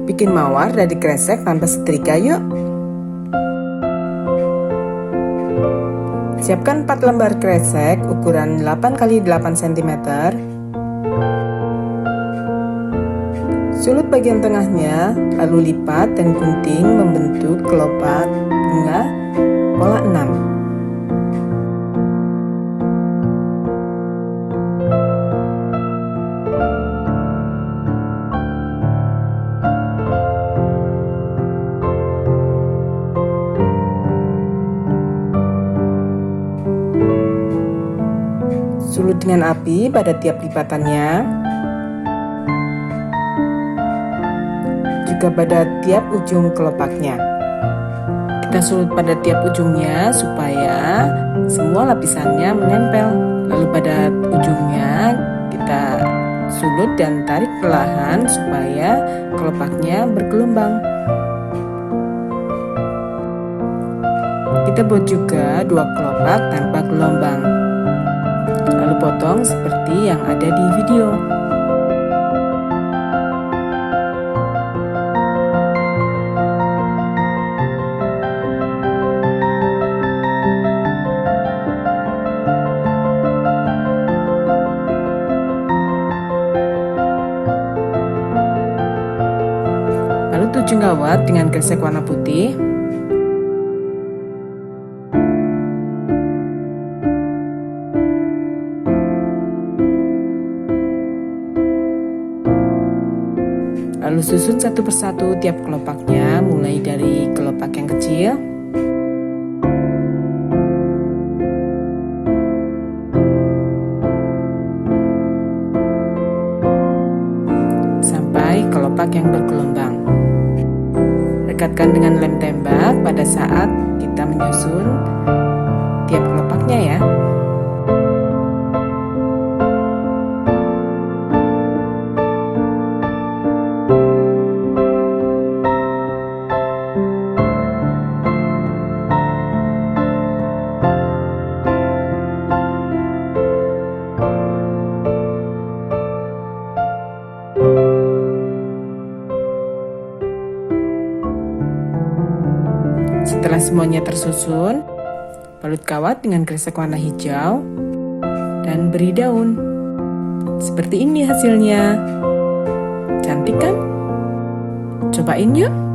Bikin mawar dari kresek tanpa setrika yuk. Siapkan 4 lembar kresek ukuran 8 x 8 cm. Sulut bagian tengahnya, lalu lipat dan gunting membentuk kelopak bunga pola 6. Sulut dengan api pada tiap lipatannya, juga pada tiap ujung kelopaknya. Kita sulut pada tiap ujungnya supaya semua lapisannya menempel. Lalu pada ujungnya kita sulut dan tarik perlahan supaya kelopaknya bergelombang. Kita buat juga 2 kelopak tanpa gelombang. Lalu potong seperti yang ada di video. Lalu tuju gawat dengan kresek warna putih. Lalu susun satu persatu tiap kelopaknya, mulai dari kelopak yang kecil sampai kelopak yang bergelombang. Rekatkan dengan lem tembak pada saat kita menyusun tiap kelopaknya ya. Setelah semuanya tersusun, balut kawat dengan kresek warna hijau dan beri daun. Seperti ini hasilnya. Cantik kan? Cobain yuk!